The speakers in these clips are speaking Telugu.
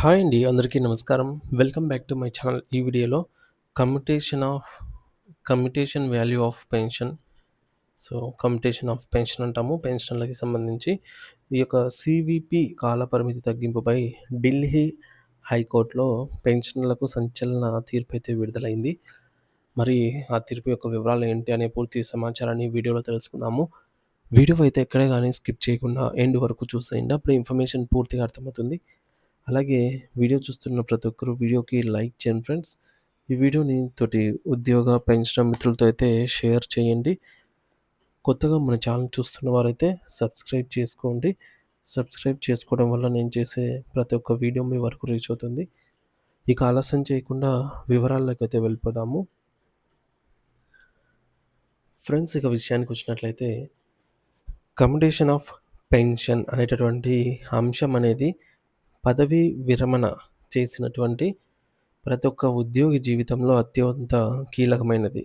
హాయ్ అండి. అందరికీ నమస్కారం. Welcome back to my channel. ఈ వీడియోలో commutation of commutation value of pension. Commutation of pension అంటాము. పెన్షన్‌లకి సంబంధించి ఈ యొక్క సీవీపీ కాలపరిమితి తగ్గింపుపై ఢిల్లీ హైకోర్టులో పెన్షన్‌లకు సంచలన తీర్పయితే విడుదలైంది. మరి ఆ తీర్పు యొక్క వివరాలు ఏంటి అనే పూర్తి సమాచారాన్ని ఈ వీడియోలో తెలుసుకుందాము. వీడియో అయితే ఎక్కడే గాని స్కిప్ చేయకుండా ఎండ్ వరకు చూసేయండి. అప్పుడు ఇన్ఫర్మేషన్ పూర్తిగా అర్థమవుతుంది. అలాగే వీడియో చూస్తున్న ప్రతి ఒక్కరు వీడియోకి లైక్ చేయండి ఫ్రెండ్స్. ఈ వీడియోని తోటి ఉద్యోగ, పెన్షన్ మిత్రులతో అయితే షేర్ చేయండి. కొత్తగా మన ఛానల్ చూస్తున్న వారైతే సబ్స్క్రైబ్ చేసుకోండి. సబ్స్క్రైబ్ చేసుకోవడం వల్ల నేను చేసే ప్రతి ఒక్క వీడియో మీ వరకు రీచ్ అవుతుంది. ఇక ఆలస్యం చేయకుండా వివరాల్లోకైతే వెళ్ళిపోదాము. ఫ్రెండ్స్, ఇక విషయానికి వచ్చినట్లయితే కమ్యుటేషన్ ఆఫ్ పెన్షన్ అనేటటువంటి అంశం అనేది పదవీ విరమణ చేసినటువంటి ప్రతి ఒక్క ఉద్యోగి జీవితంలో అత్యంత కీలకమైనది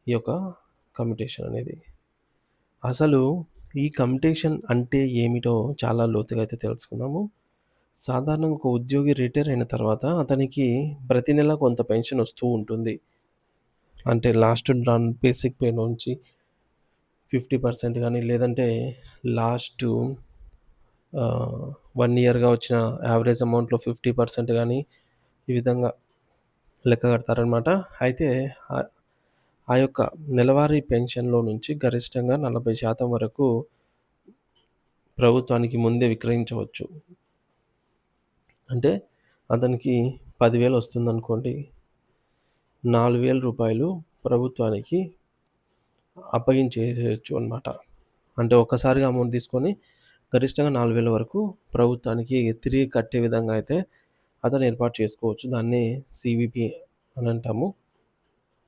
ఈ యొక్క కమ్యుటేషన్ అనేది. అసలు ఈ కమ్యుటేషన్ అంటే ఏమిటో చాలా లోతుగా అయితే తెలుసుకుందాము. సాధారణంగా ఒక ఉద్యోగి రిటైర్ అయిన తర్వాత అతనికి ప్రతి నెల కొంత పెన్షన్ వస్తూ ఉంటుంది. అంటే లాస్ట్ రన్ బేసిక్ పే నుంచి 50% గానీ, లేదంటే లాస్టు 1 ఇయర్‌గా వచ్చిన యావరేజ్ అమౌంట్‌లో 50% గానీ, ఈ విధంగా లెక్క కడతారనమాట. అయితే ఆ యొక్క నెలవారీ పెన్షన్‌లో నుంచి గరిష్టంగా 40% వరకు ప్రభుత్వానికి ముందే విక్రయించవచ్చు. అంటే అతనికి 10,000 వస్తుందనుకోండి. రూ. 4,000 ప్రభుత్వానికి అప్పగించేసేయొచ్చు అనమాట. అంటే ఒక్కసారిగా అమౌంట్ తీసుకొని గరిష్టంగా 4,000 వరకు ప్రభుత్వానికి తిరిగి కట్టే విధంగా అయితే అతను ఏర్పాటు చేసుకోవచ్చు. దాన్ని సీవీపీ అని అంటాము.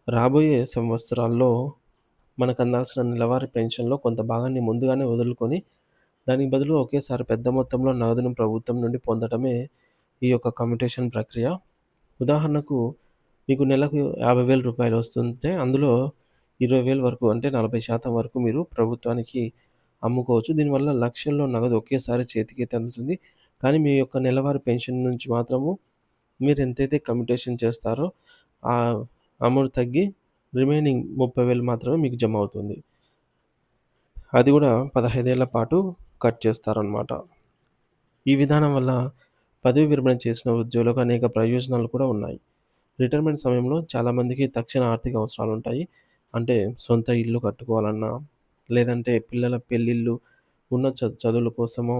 రాబోయే సంవత్సరాల్లో మనకు అందాల్సిన నెలవారీ పెన్షన్‌లో కొంత భాగాన్ని ముందుగానే వదులుకొని, దానికి బదులు ఒకేసారి పెద్ద మొత్తంలో నగదును ప్రభుత్వం నుండి పొందడమే ఈ యొక్క కమ్యుటేషన్ ప్రక్రియ. ఉదాహరణకు మీకు నెలకు రూ. 50,000 వస్తుంటే అందులో 20,000 వరకు అంటే 40% వరకు మీరు ప్రభుత్వానికి అమ్ముకోవచ్చు. దీనివల్ల లక్షల్లో నగదు ఒకేసారి చేతికైతే అందుతుంది. కానీ మీ యొక్క నెలవారీ పెన్షన్ నుంచి మాత్రము మీరు ఎంతైతే కమ్యుటేషన్ చేస్తారో ఆ అమౌంట్ తగ్గి రిమైనింగ్ 30,000 మాత్రమే మీకు జమ అవుతుంది. అది కూడా 15 ఏళ్ల పాటు కట్ చేస్తారనమాట. ఈ విధానం వల్ల పదవీ విరమణ చేసిన ఉద్యోగులకు అనేక ప్రయోజనాలు కూడా ఉన్నాయి. రిటైర్మెంట్ సమయంలో చాలామందికి తక్షణ ఆర్థిక అవసరాలుంటాయి. అంటే సొంత ఇల్లు కట్టుకోవాలన్నా, లేదంటే పిల్లల పెళ్ళిళ్ళు, ఉన్నత చదువుల కోసమో,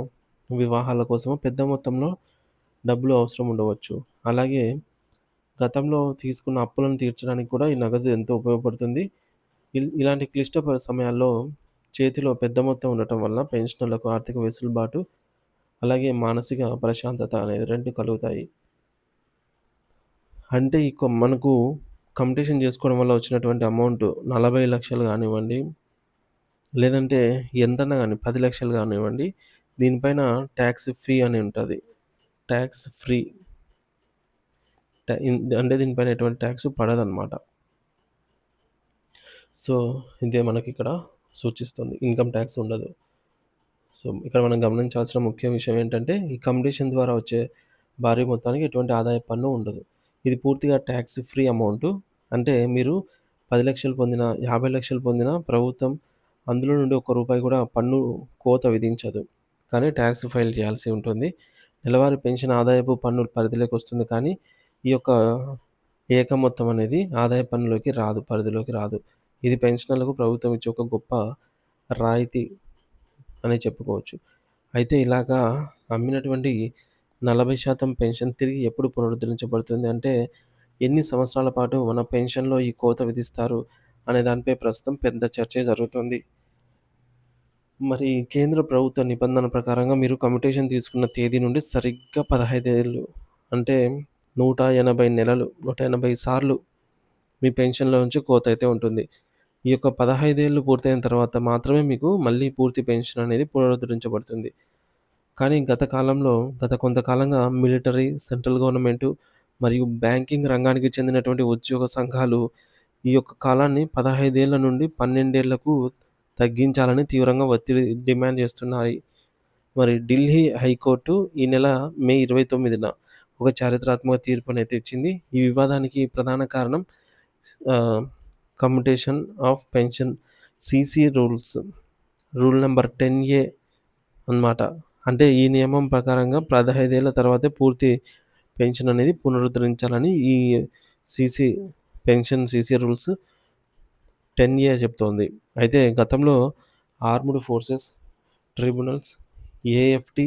వివాహాల కోసమో పెద్ద మొత్తంలో డబ్బులు అవసరం ఉండవచ్చు. అలాగే గతంలో తీసుకున్న అప్పులను తీర్చడానికి కూడా ఈ నగదు ఎంతో ఉపయోగపడుతుంది. ఇలాంటి క్లిష్ట సమయాల్లో చేతిలో పెద్ద మొత్తం ఉండటం వల్ల పెన్షనర్లకు ఆర్థిక వెసులుబాటు, అలాగే మానసిక ప్రశాంతత అనేది 2 కలుగుతాయి. అంటే మనకు కమ్యుటేషన్ చేసుకోవడం వల్ల వచ్చినటువంటి అమౌంట్ 40,00,000 గానివ్వండి, లేదంటే ఎంతన్నా గాని 10,00,000 గానివ్వండి, దీనిపైన టాక్స్ ఫ్రీ అని ఉంటది. Talks free. అంటే దీనిపైన ఎటువంటి టాక్స్ పడదనమాట. ఇదే మనకిక్కడ సూచిస్తుంది. ఇన్‌కమ్ టాక్స్ ఉండదు. ఇక్కడ మనం గమనించాల్సిన ముఖ్య విషయం ఏంటంటే, ఈ కమ్యుటేషన్ ద్వారా వచ్చే భారీ మొత్తానికి ఎటువంటి ఆదాయ పన్ను ఉండదు. ఇది పూర్తిగా టాక్స్ ఫ్రీ అమౌంటు. అంటే మీరు 10,00,000 పొందినా, 50,00,000 పొందినా ప్రభుత్వం అందులో నుండి ఒక్క రూపాయి కూడా పన్ను కోత విధించదు. కానీ టాక్స్ ఫైల్ చేయాల్సి ఉంటుంది. నెలవారీ పెన్షన్ ఆదాయపు పన్ను పరిధిలోకి వస్తుంది, కానీ ఈ యొక్క ఏక మొత్తం అనేది ఆదాయ పన్నులోకి రాదు, పరిధిలోకి రాదు. ఇది పెన్షనర్లకు ప్రభుత్వం ఇచ్చే ఒక గొప్ప రాయితీ అనే చెప్పుకోవచ్చు. అయితే ఇలాగా అమ్మినటువంటి 40% పెన్షన్ తిరిగి ఎప్పుడు పునరుద్ధరించబడుతుంది అంటే, ఎన్ని సంవత్సరాల పాటు మన పెన్షన్‌లో ఈ కోత విధిస్తారు అనే దానిపై ప్రస్తుతం పెద్ద చర్చే జరుగుతుంది. మరి కేంద్ర ప్రభుత్వ నిబంధన ప్రకారంగా మీరు కమ్యుటేషన్ తీసుకున్న తేదీ నుండి సరిగ్గా 15 ఏళ్ళు అంటే 180 నెలలు, 180 సార్లు మీ పెన్షన్‌లో నుంచి కోత అయితే ఉంటుంది. ఈ యొక్క 15 ఏళ్ళు పూర్తయిన తర్వాత మాత్రమే మీకు మళ్ళీ పూర్తి పెన్షన్ అనేది పునరుద్ధరించబడుతుంది. కానీ గత కొంతకాలంగా మిలిటరీ, సెంట్రల్ గవర్నమెంటు మరియు బ్యాంకింగ్ రంగానికి చెందినటువంటి ఉద్యోగ సంఘాలు ఈ యొక్క కాలాన్ని 15 ఏళ్ల నుండి 12 ఏళ్లకు తగ్గించాలని తీవ్రంగా ఒత్తిడి డిమాండ్ చేస్తున్నాయి. మరి ఢిల్లీ హైకోర్టు ఈ నెల మే 29న ఒక చారిత్రాత్మక తీర్పునైతే ఇచ్చింది. ఈ వివాదానికి ప్రధాన కారణం ఆహ్, commutation of pension CC rule number 10A అన్నమాట. అంటే ఈ నియమం ప్రకారంగా 15 ఏళ్ల తర్వాతే పూర్తి పెన్షన్ అనేది పునరుద్ధరించాలని ఈ సీసీ సీసీ రూల్స్ 10A చెప్తోంది. అయితే గతంలో ఆర్మ్డ్ ఫోర్సెస్ ట్రిబ్యునల్స్ ఏఎఫ్‌టి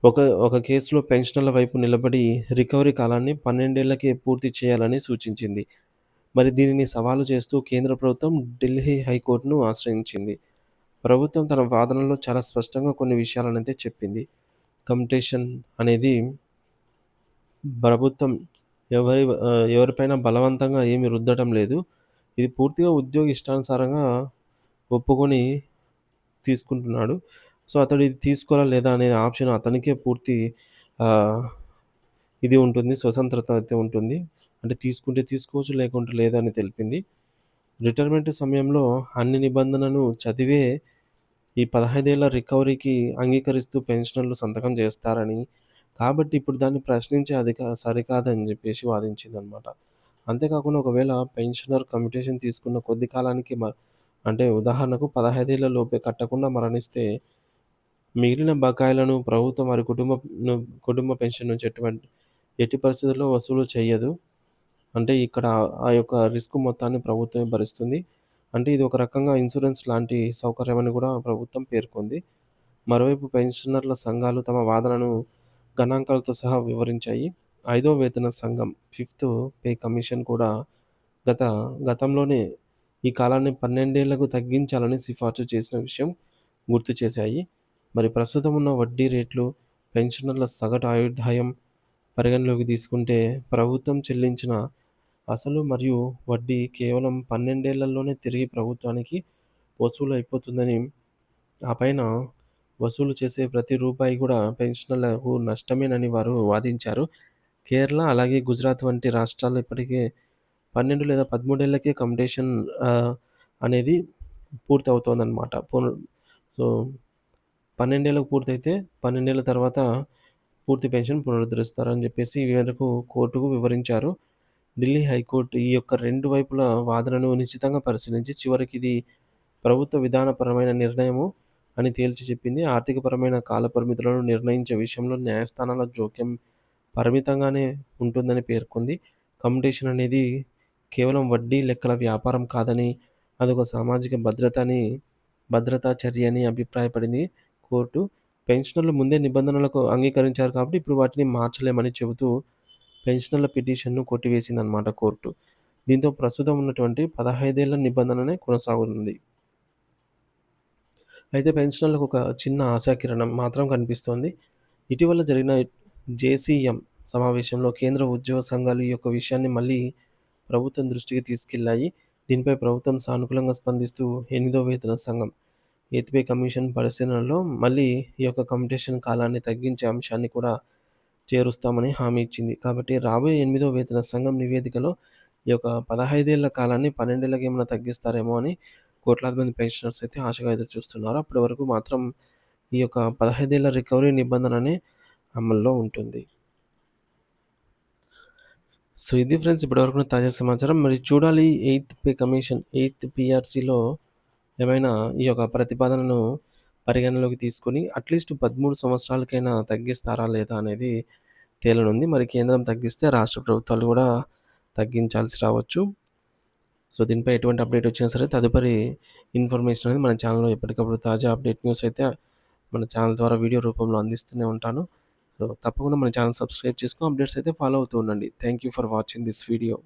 ఒక కేసులో పెన్షనర్ల వైపు నిలబడి రికవరీ కాలాన్ని 12 ఏళ్లకే పూర్తి చేయాలని సూచించింది. మరి దీనిని సవాలు చేస్తూ కేంద్ర ప్రభుత్వం ఢిల్లీ హైకోర్టును ఆశ్రయించింది. ప్రభుత్వం తన వాదనలో చాలా స్పష్టంగా కొన్ని విషయాలనైతే చెప్పింది. కమ్యుటేషన్ అనేది ప్రభుత్వం ఎవరిపైన బలవంతంగా ఏమి రుద్దడం లేదు. ఇది పూర్తిగా ఉద్యోగి ఇష్టానుసారంగా ఒప్పుకొని తీసుకుంటున్నాడు. సో, అతడు ఇది తీసుకోవాలా లేదా అనే ఆప్షన్ అతనికే పూర్తి ఆహ్, ఇది ఉంటుంది. స్వతంత్రత అయితే ఉంటుంది. అంటే తీసుకుంటే తీసుకోవచ్చు, లేకుంటే లేదని తెలిపింది. రిటైర్మెంట్ సమయంలో అన్ని నిబంధనలను చదివే ఈ 15 ఏళ్ల రికవరీకి అంగీకరిస్తూ పెన్షనర్లు సంతకం చేస్తారని, కాబట్టి ఇప్పుడు దాన్ని ప్రశ్నించే సరికాదని జెప్పేసి వాదించిందనమాట. అంతేకాకుండా ఒకవేళ పెన్షనర్ కమ్యుటేషన్ తీసుకున్న కొద్ది కాలానికి అంటే ఉదాహరణకు 15 ఏళ్ల లోపే కట్టకుండా మరణిస్తే, మిగిలిన బకాయిలను ప్రభుత్వం వారి కుటుంబ పెన్షన్ నుంచి ఎట్టి పరిస్థితుల్లో వసూలు చెయ్యదు. అంటే ఇక్కడ ఆ యొక్క రిస్క్ మొత్తాన్ని ప్రభుత్వమే భరిస్తుంది. అంటే ఇది ఒక రకంగా ఇన్సూరెన్స్ లాంటి సౌకర్యమని కూడా ప్రభుత్వం పేర్కొంది. మరోవైపు పెన్షనర్ల సంఘాలు తమ వాదనను గణాంకాలతో సహా వివరించాయి. ఐదో వేతన సంఘం ఫిఫ్త్ పే కమిషన్ కూడా గత గతంలోనే ఈ కాలాన్ని 12 ఏళ్లకు తగ్గించాలని సిఫార్సు చేసిన విషయం గుర్తు చేశాయి. మరి ప్రస్తుతం ఉన్న వడ్డీ రేట్లు, పెన్షనర్ల సగటు ఆయుర్దాయం పరిగణలోకి తీసుకుంటే ప్రభుత్వం చెల్లించిన అసలు మరియు వడ్డీ కేవలం 12 ఏళ్లలోనే తిరిగి ప్రభుత్వానికి వసూలు అయిపోతుందని, ఆ పైన వసూలు చేసే ప్రతి రూపాయి కూడా పెన్షనర్లకు నష్టమేనని వారు వాదించారు. కేరళ అలాగే గుజరాత్ వంటి రాష్ట్రాల్లో ఇప్పటికే 12 లేదా 13 ఏళ్లకే కమ్యుటేషన్ అనేది పూర్తవుతోందనమాట. సో, 12 ఏళ్ళకు పూర్తయితే 12 ఏళ్ల తర్వాత పూర్తి పెన్షన్ పునరుద్ధరిస్తారని జెప్పేసి ఈ మేరకు కోర్టుకు వివరించారు. ఢిల్లీ హైకోర్టు ఈ యొక్క 2 వైపుల వాదనను నిశితంగా పరిశీలించి చివరికి ఇది ప్రభుత్వ విధానపరమైన నిర్ణయము అని తేల్చి చెప్పింది. ఆర్థికపరమైన కాలపరిమితులను నిర్ణయించే విషయంలో న్యాయస్థానాల జోక్యం పరిమితంగానే ఉంటుందని పేర్కొంది. కమ్యుటేషన్ అనేది కేవలం వడ్డీ లెక్కల వ్యాపారం కాదని, అదొక సామాజిక భద్రతా చర్య అని అభిప్రాయపడింది కోర్టు. పెన్షనర్లు ముందే నిబంధనలకు అంగీకరించారు కాబట్టి ఇప్పుడు వాటిని మార్చలేమని చెబుతూ పెన్షనర్ల పిటిషన్‌ను కొట్టివేసిందనమాట కోర్టు. దీంతో ప్రస్తుతం ఉన్నటువంటి 15 ఏళ్ల నిబంధననే కొనసాగుతుంది. అయితే పెన్షనర్లకు ఒక చిన్న ఆశాకిరణం మాత్రం కనిపిస్తోంది. ఇటీవల జరిగిన జేసీఎం సమావేశంలో కేంద్ర ఉద్యోగ సంఘాలు ఈ యొక్క విషయాన్ని మళ్ళీ ప్రభుత్వం దృష్టికి తీసుకెళ్లాయి. దీనిపై ప్రభుత్వం సానుకూలంగా స్పందిస్తూ ఎనిమిదో వేతన సంఘం ఎయిత్ పే కమిషన్ పరిశీలనలో మళ్ళీ ఈ యొక్క కమ్యుటేషన్ కాలాన్ని తగ్గించే అంశాన్ని కూడా చేరుస్తామని హామీ ఇచ్చింది. కాబట్టి రాబోయే ఎనిమిదో వేతన సంఘం నివేదికలో ఈ యొక్క 15 ఏళ్ల కాలాన్ని 12 ఏళ్లకి ఏమైనా తగ్గిస్తారేమో అని కోట్లాది మంది పెన్షనర్స్ అయితే ఆశగా ఎదురు చూస్తున్నారు. అప్పటి వరకు మాత్రం ఈ యొక్క 15 ఏళ్ల రికవరీ నిబంధననే అమల్లో ఉంటుంది. సో, ఇది ఫ్రెండ్స్ ఇప్పటివరకున్న తాజా సమాచారం. మరి చూడాలి ఎయిత్ పే కమిషన్, ఎయిత్ పీఆర్సీలో ఏమైనా ఈ యొక్క ప్రతిపాదనను పరిగణనలోకి తీసుకొని అట్‌లీస్ట్ 13 సంవత్సరాలకైనా తగ్గిస్తారా లేదా అనేది తేలనుంది. మరి కేంద్రం తగ్గిస్తే రాష్ట్ర ప్రభుత్వాలు కూడా తగ్గించాల్సి రావచ్చు. సో, దీనిపై ఎటువంటి అప్డేట్ వచ్చినా సరే తదుపరి ఇన్ఫర్మేషన్ అనేది మన ఛానెల్‌లో ఎప్పటికప్పుడు తాజా అప్డేట్ న్యూస్ అయితే మన ఛానెల్ ద్వారా వీడియో రూపంలో అందిస్తూనే ఉంటాను. సో, తప్పకుండా మన ఛానెల్ సబ్స్క్రైబ్ చేసుకొని అప్డేట్స్ అయితే ఫాలో అవుతూ ఉండండి. Thank you for watching this video.